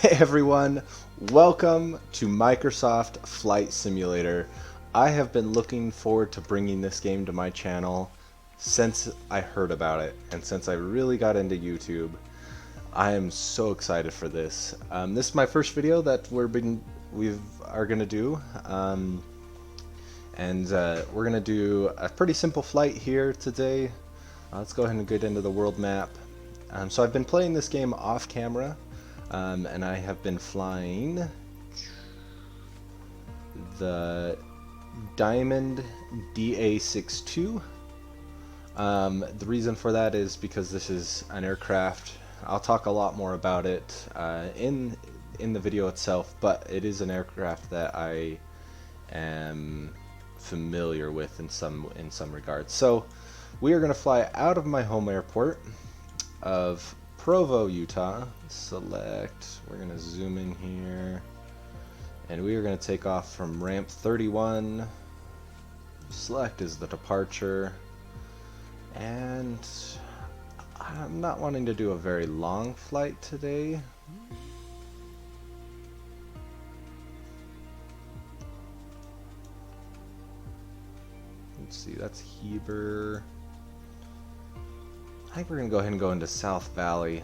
Hey everyone, welcome to Microsoft Flight Simulator. I have been looking forward to bringing this game to my channel since I heard about it and since I really got into YouTube. I am so excited for this. This is my first video that we are gonna do, we're gonna do a pretty simple flight here today. Let's go ahead and get into the world map. So I've been playing this game off camera. And I have been flying the Diamond DA62. The reason for that is because this is an aircraft. I'll talk a lot more about it in the video itself, but it is an aircraft that I am familiar with in some regards. So we are going to fly out of my home airport of Provo, Utah. Select, we're going to zoom in here, and we are going to take off from ramp 31. Select is the departure, and I'm not wanting to do a very long flight today. Let's see, that's Heber. I think we're going to go ahead and go into South Valley,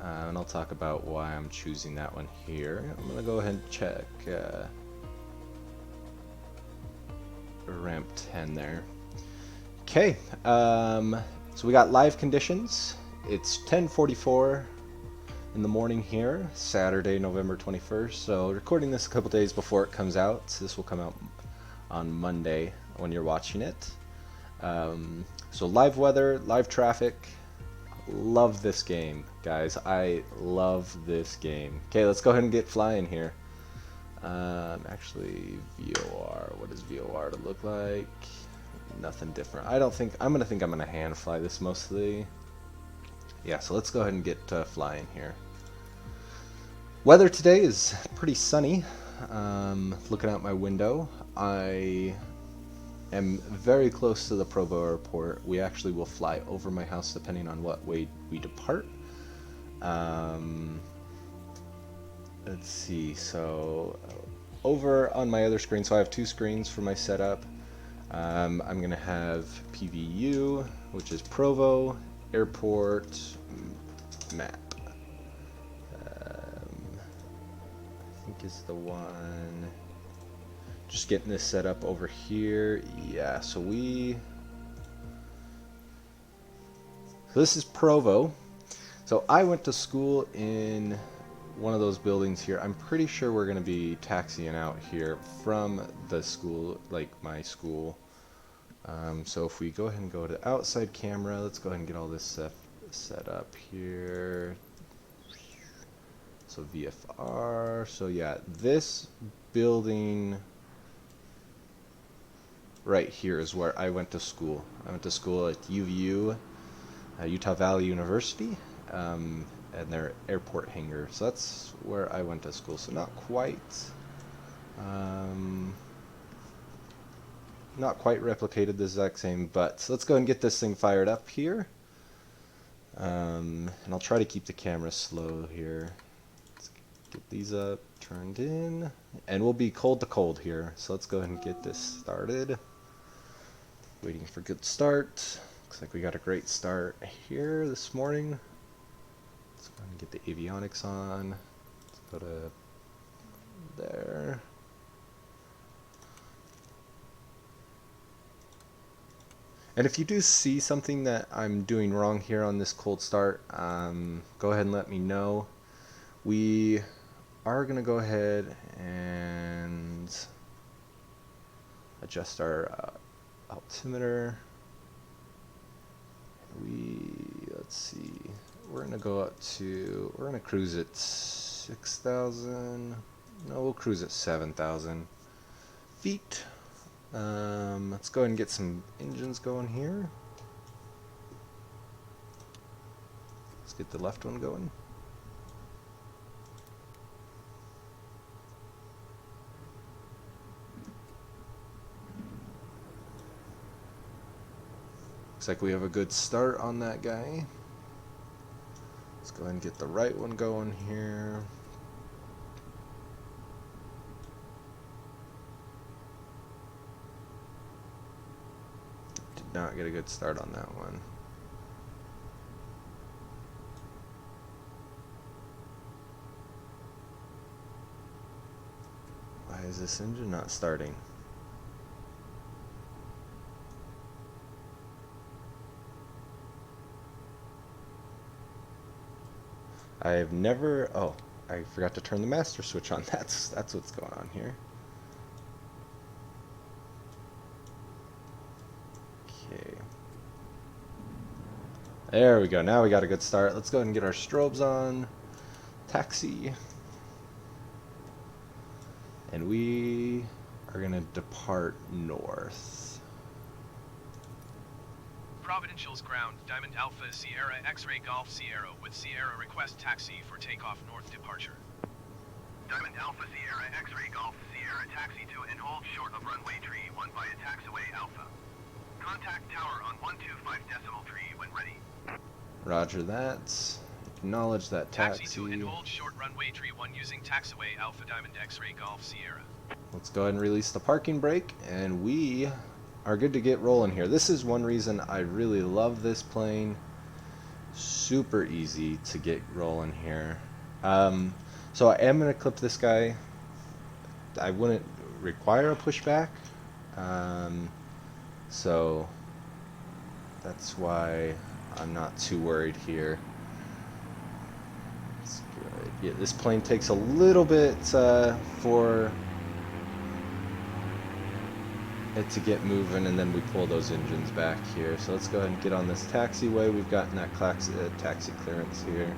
and I'll talk about why I'm choosing that one here. I'm going to go ahead and check ramp 10 there. Okay, so we got live conditions. It's 10:44 in the morning here, Saturday, November 21st. So recording this a couple days before it comes out. So this will come out on Monday when you're watching it. So live weather, live traffic. Love this game, guys. I love this game. Okay, let's go ahead and get flying here. Actually, VOR. What does VOR to look like? Nothing different. I'm gonna hand fly this mostly. Yeah, so let's go ahead and get flying here. Weather today is pretty sunny. Looking out my window, I am very close to the Provo airport. We actually will fly over my house depending on what way we depart. Let's see, so over on my other screen, so I have two screens for my setup. I'm going to have PVU, which is Provo Airport map. I think is the one. Just getting this set up over here. Yeah, so this is Provo. So I went to school in one of those buildings here. I'm pretty sure we're going to be taxiing out here from the school, like my school. So if we go ahead and go to outside camera, let's go ahead and get all this set up here. So VFR. So yeah, this building right here is where I went to school. I went to school at UVU, Utah Valley University, and their airport hangar. So that's where I went to school. So not quite replicated the exact same, but let's go and get this thing fired up here. And I'll try to keep the camera slow here. Let's get these up, turned in, and we'll be cold to cold here. So let's go ahead and get this started. Waiting for good start. Looks like we got a great start here this morning. Let's go ahead and get the avionics on. Let's go to there. And if you do see something that I'm doing wrong here on this cold start, go ahead and let me know. We are going to go ahead and adjust our altimeter. Let's see, we're going to go up to, we're going to cruise at 6,000. No, we'll cruise at 7,000 feet. Let's go ahead and get some engines going here. Let's get the left one going. Looks like we have a good start on that guy. Let's go ahead and get the right one going here. not get a good start on that one. Why is this engine not starting? I've never, oh, I forgot to turn the master switch on. That's what's going on here. Okay. There we go. Now we got a good start. Let's go ahead and get our strobes on. Taxi. And we are going to depart north. Providential's ground, Diamond Alpha Sierra X-Ray Golf Sierra with Sierra request taxi for takeoff north departure. Diamond Alpha Sierra X-Ray Golf Sierra taxi to and hold short of runway tree 1 via taxiway Alpha. Contact tower on 125 decimal tree when ready. Roger that. Acknowledge that taxi. Taxi to and hold short runway tree 1 using taxiway Alpha Diamond X-Ray Golf Sierra. Let's go ahead and release the parking brake, and we are good to get rolling here. This is one reason I really love this plane. Super easy to get rolling here. So I am going to clip this guy. I wouldn't require a pushback. So that's why I'm not too worried here. That's good. Yeah, this plane takes a little bit for it to get moving, and then we pull those engines back here. So let's go ahead and get on this taxiway. We've gotten that taxi clearance here.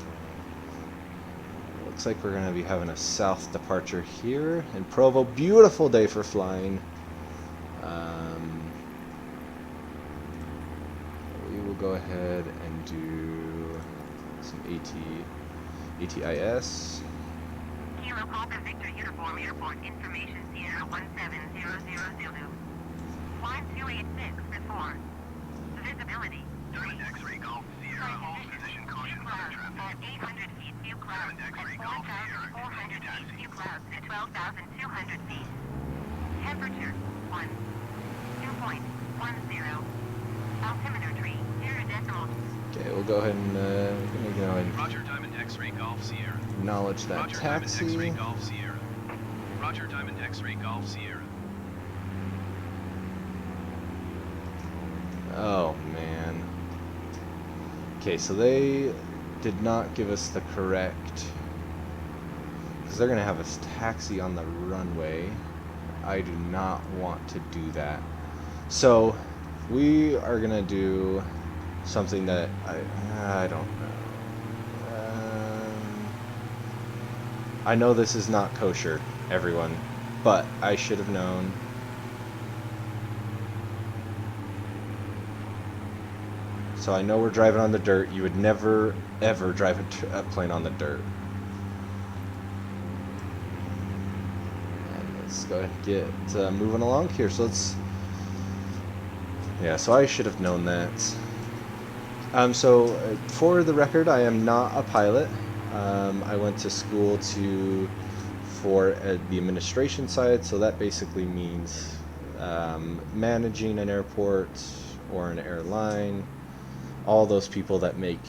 Looks like we're going to be having a south departure here in Provo. Beautiful day for flying. We will go ahead and do some ATIS. Kilo Papa Victor Uniform Airport Information Sierra 17000 Zulu. Flight 286 before. Visibility 3. X-Ray Golf Sierra hold position caution for traffic. At 800 feet view clouds. At 4,400 feet view clouds. At 12,200 feet. Temperature 1. 2.10. Altimeter tree 0 decimal. Okay, we'll go ahead and Roger Diamond X-Ray Golf Sierra. acknowledge that Roger taxi. Diamond X-Ray Golf Sierra. Roger Diamond X-Ray Golf Sierra. Oh man. Okay, so they did not give us the correct, because they're gonna have us taxi on the runway. I do not want to do that. So we are gonna do something that I don't know. I know this is not kosher, everyone, but I should have known. So I know we're driving on the dirt. You would never, ever drive a plane on the dirt. And let's go ahead and get moving along here. So let's... Yeah, so I should have known that. So for the record, I am not a pilot. I went to school for the administration side, so that basically means managing an airport or an airline. All those people that make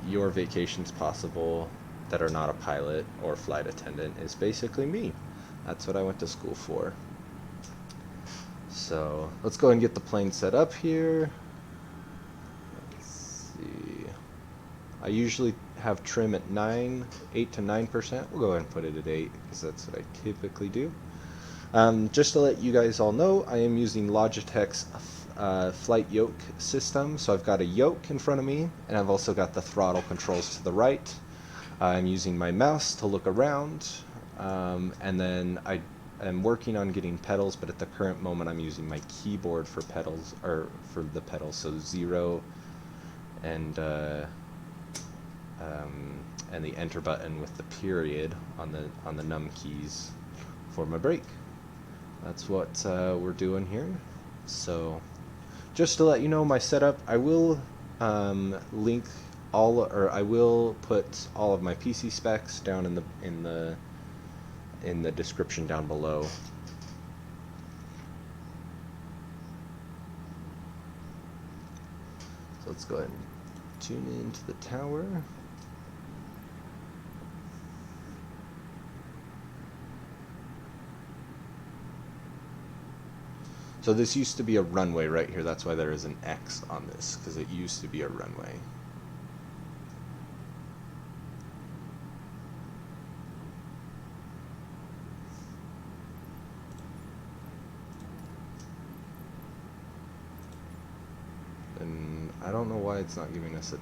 your vacations possible that are not a pilot or flight attendant is basically me. That's what I went to school for. So let's go ahead and get the plane set up here. Let's see. I usually have trim at 8 to 9%. We'll go ahead and put it at 8 because that's what I typically do. Just to let you guys all know, I am using Logitech's flight yoke system. So I've got a yoke in front of me, and I've also got the throttle controls to the right. I'm using my mouse to look around, and then I am working on getting pedals, but at the current moment I'm using my keyboard for pedals, or for the pedals, so 0 and the enter button with the period on the num keys for my brake. That's what we're doing here. So just to let you know my setup, I will link all, or I will put all of my PC specs down in the description down below. let's go ahead and tune into the tower. So this used to be a runway right here. That's why there is an X on this, because it used to be a runway. And I don't know why it's not giving us a...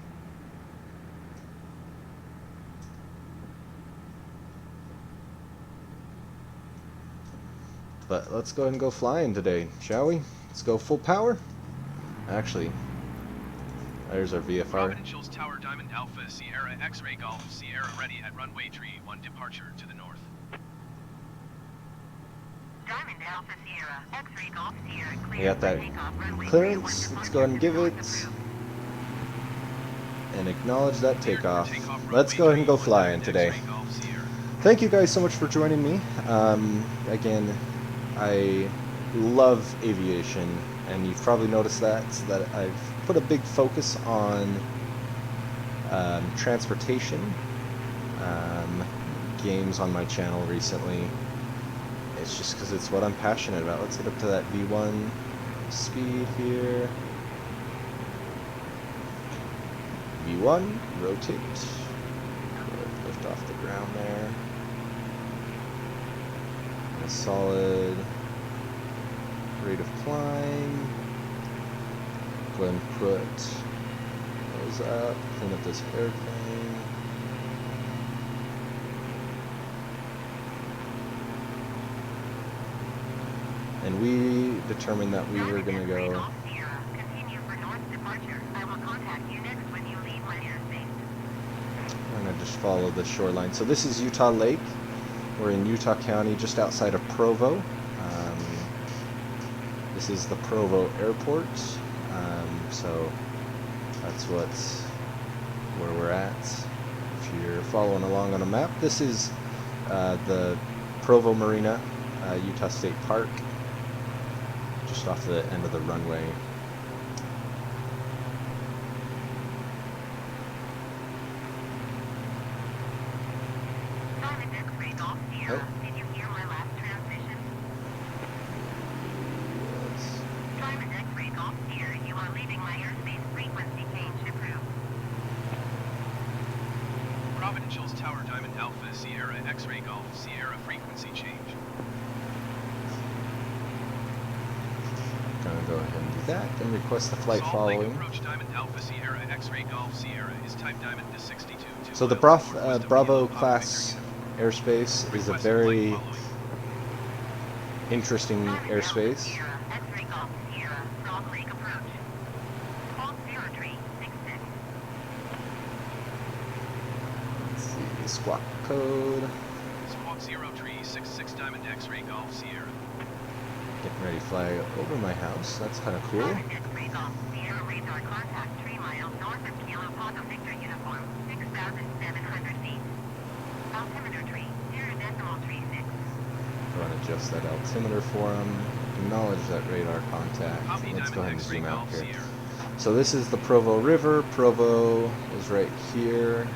But let's go ahead and go flying today, shall we? Let's go full power. Actually, there's our VFR. Providential's Tower Diamond Alpha Sierra X-Ray Golf Sierra ready at runway 31 departure to the north. Diamond Alpha Sierra X-Ray Golf Sierra clear. We got that clearance. Let's go ahead and give it and acknowledge that takeoff. Let's go ahead and go flying today. Thank you guys so much for joining me. Again, I love aviation, and you've probably noticed that I've put a big focus on transportation games on my channel recently. It's just because it's what I'm passionate about. Let's get up to that V1 speed here. V1, rotate. Lift off the ground there. A solid rate of climb. Go ahead and put those up. Clean up this airplane. And we determined that we were going to go... Continue for north departure. I will contact you next when you leave my airspace. I'm going to just follow the shoreline. So this is Utah Lake. We're in Utah County, just outside of Provo. This is the Provo Airport. So that's where we're at. If you're following along on a map, this is the Provo Marina, Utah State Park, just off the end of the runway. Diamond X-Ray Golf Sierra. Did you hear my last transmission? Yes. Diamond X-Ray Golf Sierra, you are leaving my airspace. Frequency change approved. Providential's Tower Diamond Alpha Sierra X-Ray Golf Sierra frequency change. Gonna go ahead and do that, then request the flight Salt Lake following. approach Diamond Alpha Sierra X-Ray Golf Sierra is type Diamond DA62. So the Bravo class airspace is a very interesting airspace. Sierra X-Ray Golf Sierra Salt Lake approach. Hold 0366. Let's see, squawk code. Squawk 0366 Diamond X-Ray Golf Sierra. Getting ready to fly over my house. That's kind of cool. Diamond X-Ray Golf Sierra radar contact 3 miles north of Kilo Papa Victor uniform 6,700 feet. Altimeter tree 0.36. Go and adjust that altimeter for him. Acknowledge that radar contact. Copy And let's go ahead and X-Ray zoom out Golf here. Sierra. So this is the Provo River. Provo is right here.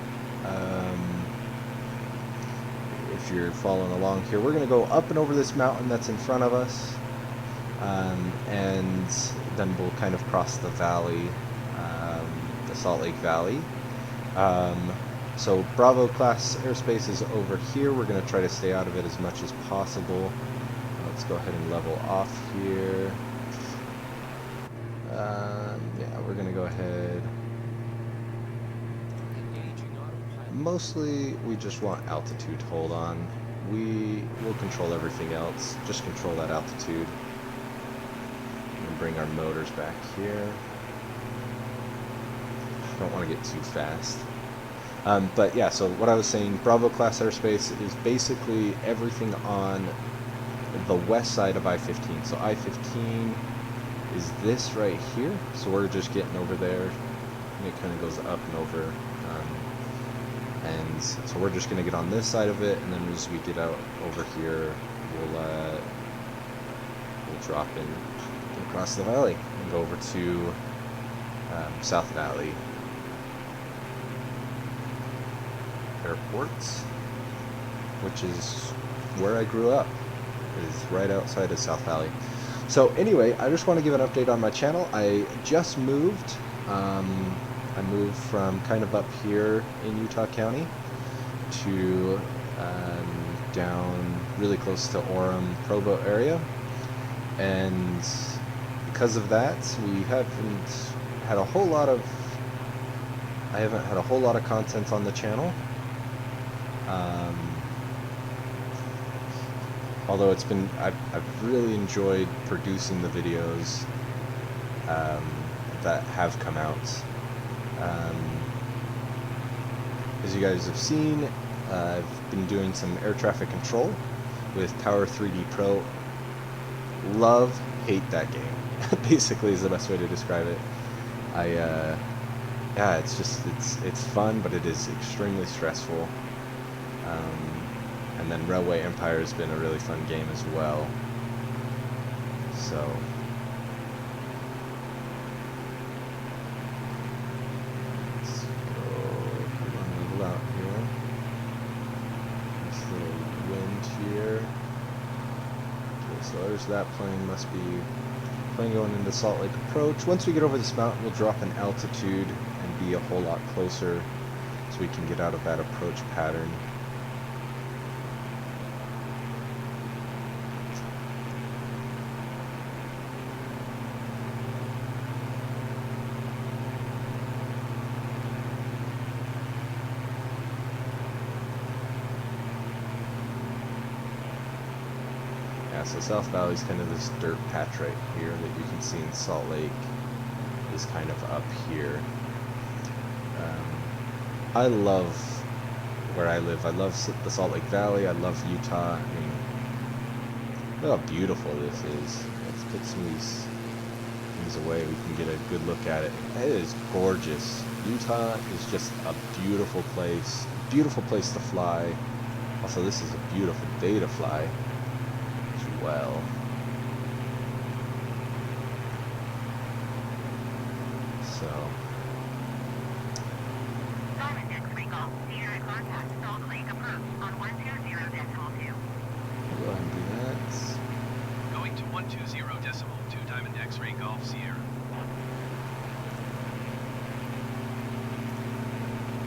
If you're following along here, we're going to go up and over this mountain that's in front of us. And then we'll kind of cross the valley, the Salt Lake Valley. So Bravo class airspace is over here. We're going to try to stay out of it as much as possible. Let's go ahead and level off here. Yeah, we're going to go ahead. Mostly we just want altitude hold on. We will control everything else. Just control that altitude. And bring our motors back here. Don't want to get too fast. But yeah, so what I was saying, Bravo class airspace is basically everything on the west side of I-15. So I-15 is this right here. So we're just getting over there. And it kind of goes up and over. And so we're just going to get on this side of it, and then as we get out over here, we'll drop in across the valley and go over to South Valley Airport, which is where I grew up, is right outside of South Valley. So anyway, I just want to give an update on my channel. I just moved. I moved from kind of up here in Utah County to down really close to Orem, Provo area, and because of that, we haven't had a whole lot of content on the channel. Although it's been, I've really enjoyed producing the videos that have come out. As you guys have seen, I've been doing some air traffic control with Power 3D Pro. Love, hate that game. Basically is the best way to describe it. Yeah, it's just, it's fun, but it is extremely stressful. And then Railway Empire has been a really fun game as well. So let's go run a little out here. This little wind here. Okay, so there's that plane. Must be plane going into Salt Lake Approach. Once we get over this mountain, we'll drop in altitude and be a whole lot closer, so we can get out of that approach pattern. Yeah, so South Valley is kind of this dirt patch right here that you can see in Salt Lake is kind of up here. I love where I live. I love the Salt Lake Valley. I love Utah. I mean, look how beautiful this is. Let's put some of these things away. We can get a good look at it. It is gorgeous. Utah is just a beautiful place to fly. Also, this is a beautiful day to fly as well. So Diamond X-ray Golf, Sierra contact Salt Lake approach on 120.2. go ahead and do that. Going to 120.2 Diamond X-ray Golf Sierra.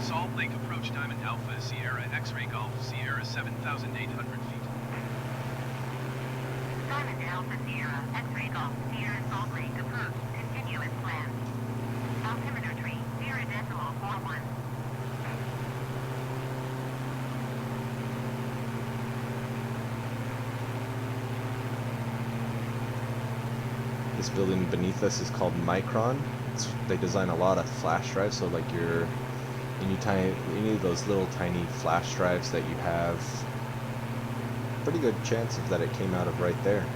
Salt Lake approach Diamond Alpha Sierra X-ray Golf Sierra 7,800 feet. Diamond Alpha Sierra X-ray Golf Sierra Salt Lake approach continuous plan. Altimeter tree 0.41. This building beneath us is called Micron. They design a lot of flash drives, so like any of those little tiny flash drives that you have, pretty good chance of that it came out of right there.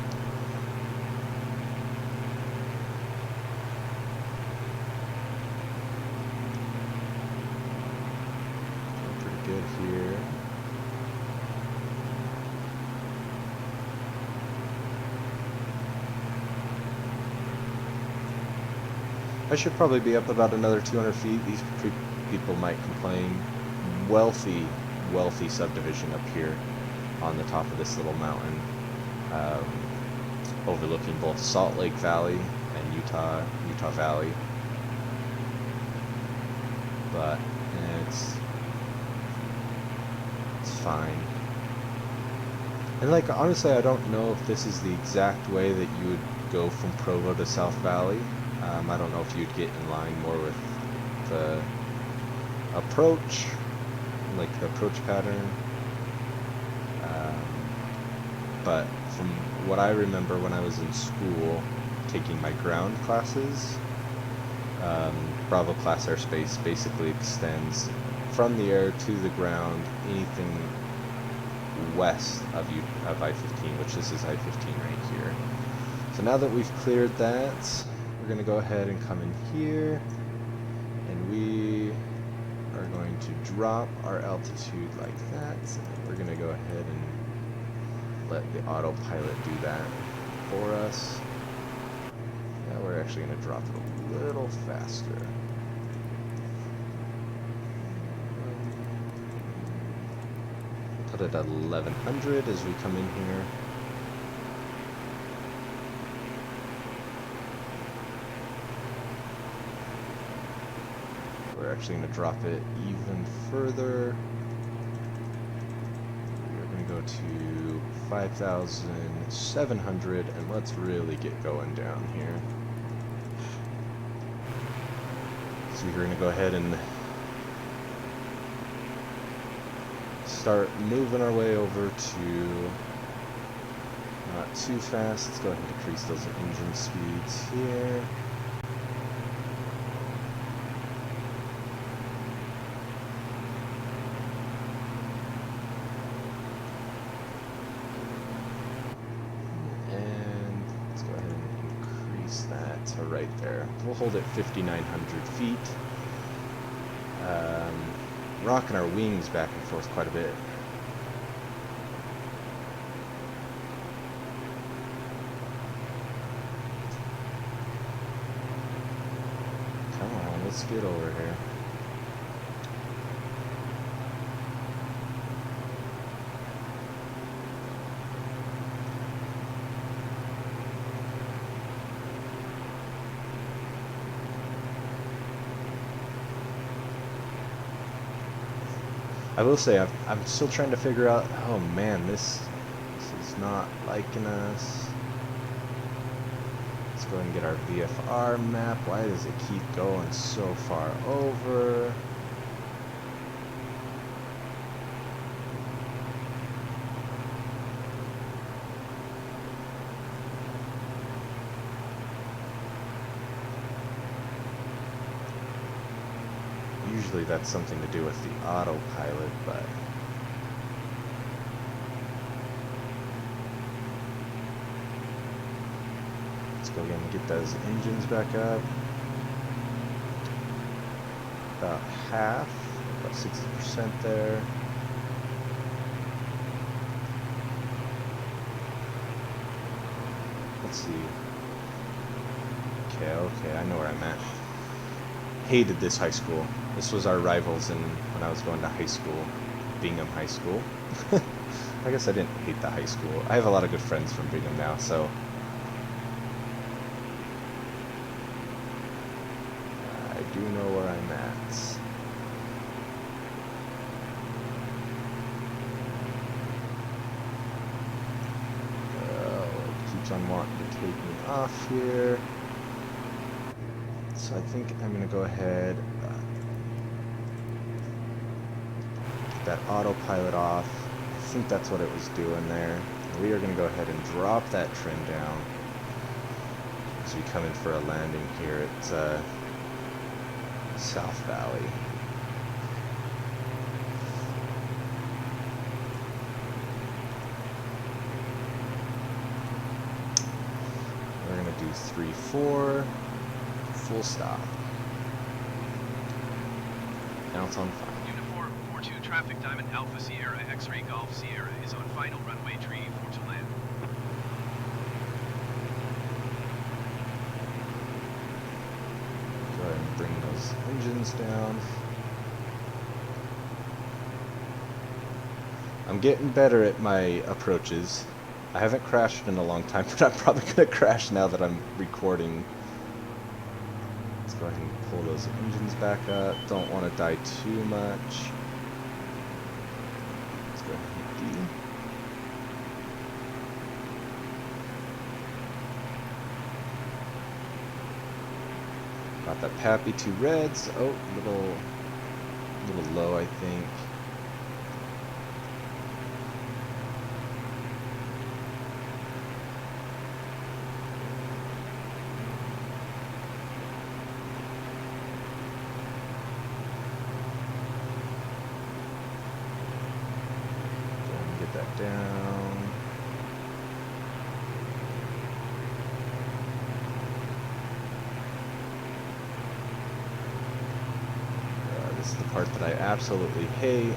Pretty good here. I should probably be up about another 200 feet. These people might complain. Wealthy subdivision up here on the top of this little mountain, overlooking both Salt Lake Valley and Utah Valley. But it's fine. And like, honestly, I don't know if this is the exact way that you would go from Provo to South Valley. I don't know if you'd get in line more with the approach, like the approach pattern. But from what I remember when I was in school taking my ground classes, Bravo class airspace basically extends from the air to the ground anything west of I-15, which this is I-15 right here. So now that we've cleared that, we're going to go ahead and come in here, and we are going to drop our altitude like that. And we're going to go ahead and let the autopilot do that for us. Yeah, we're actually going to drop it a little faster. Put it at 1100 as we come in here. We're actually going to drop it even further. We're going to go to 5,700 and let's really get going down here. So we're going to go ahead and start moving our way over to not too fast. Let's go ahead and decrease those engine speeds here. And let's go ahead and increase that to right there. We'll hold it 5,900 feet. Rocking our wings back and forth quite a bit. Come on, let's get over here. I will say, I'm still trying to figure out, oh man, this is not liking us. Let's go ahead and get our VFR map. Why does it keep going so far over? Usually that's something to do with the autopilot, but let's go again and get those engines back up. About half, about 60% there. Let's see. Okay, I know where I'm at. Hated this high school. This was our rivals when I was going to high school, Bingham High School. I guess I didn't hate the high school. I have a lot of good friends from Bingham now, so I do know where I'm at. It keeps on wanting to take me off here. So I think I'm going to go ahead, get that autopilot off. I think that's what it was doing there. We are going to go ahead and drop that trim down as we come in for a landing here at South Valley. We're going to do 3-4. Full stop. Now it's on fire. Uniform 42 traffic Diamond Alpha Sierra X-Ray Golf Sierra is on final runway 34 to land. Go ahead and bring those engines down. I'm getting better at my approaches. I haven't crashed in a long time, but I'm probably going to crash now that I'm recording. Go ahead and pull those engines back up. Don't want to die too much. Let's go ahead and hit D. Got that Pappy 2 reds. Oh, a little low, I think. That down. This is the part that I absolutely hate.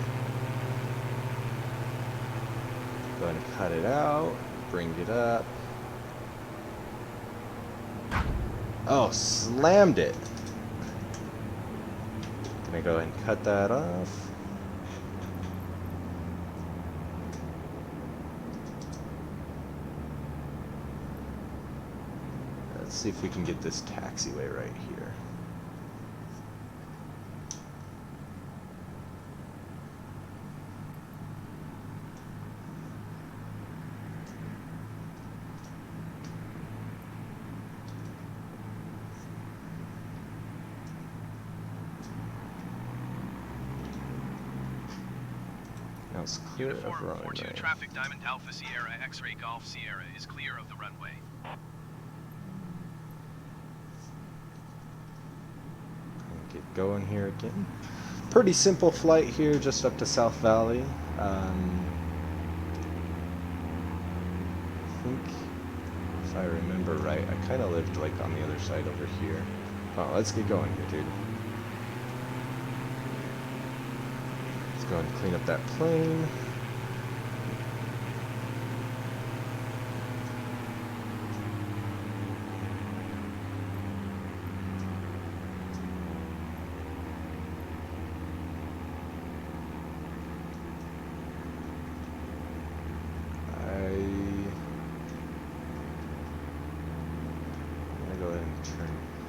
Go ahead and cut it out, bring it up. Oh, slammed it. Gonna go ahead and cut that off. Let's see if we can get this taxiway right here. Now it's clear of Uniform runway. 42 traffic Diamond Alpha Sierra X-Ray Golf Sierra is clear of the runway. Get going here again. Pretty simple flight here, just up to South Valley. I think, if I remember right, I kind of lived like on the other side over here. Oh, let's get going here, dude. Let's go and clean up that plane.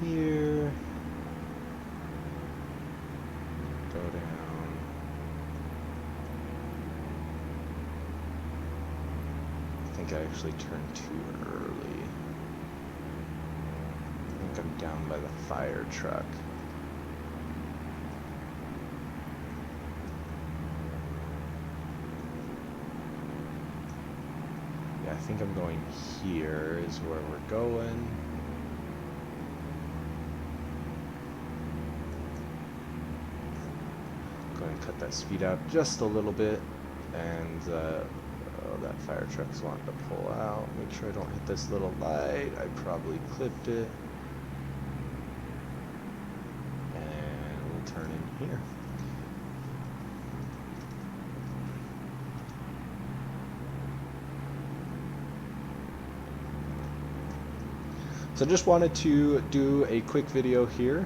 Here, go down. I think I actually turned too early. I think I'm down by the fire truck. Yeah, I think I'm going here is where we're going. Go ahead and cut that speed out just a little bit, and oh, that fire truck's wanting to pull out. Make sure I don't hit this little light. I probably clipped it, and we'll turn in here. So just wanted to do a quick video here.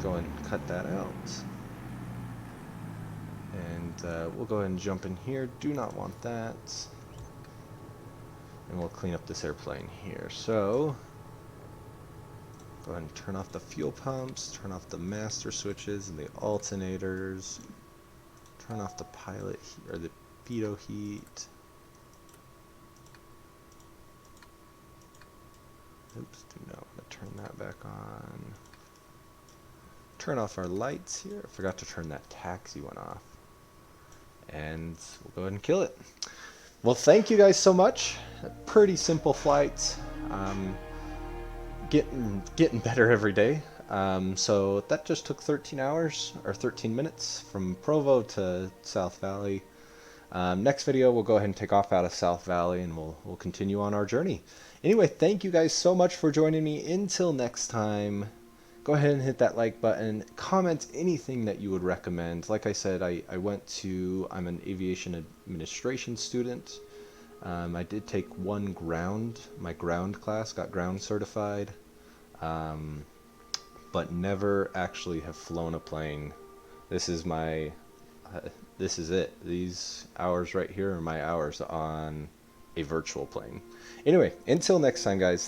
Go and cut that out. We'll go ahead and jump in here. Do not want that. And we'll clean up this airplane here. So, go ahead and turn off the fuel pumps, turn off the master switches and the alternators, turn off the pilot or the pitot heat. Oops, no, I'm going to turn that back on. Turn off our lights here. I forgot to turn that taxi one off. And we'll go ahead and kill it. Well, thank you guys so much. A pretty simple flight. Getting better every day. So that just took 13 hours or 13 minutes from Provo to South Valley. Next video we'll go ahead and take off out of South Valley and we'll continue on our journey. Anyway, thank you guys so much for joining me. Until next time, go ahead and hit that like button. Comment anything that you would recommend. Like I said, I'm an aviation administration student. I did take my ground class, got ground certified, but never actually have flown a plane. This is it. These hours right here are my hours on a virtual plane. Anyway, until next time, guys,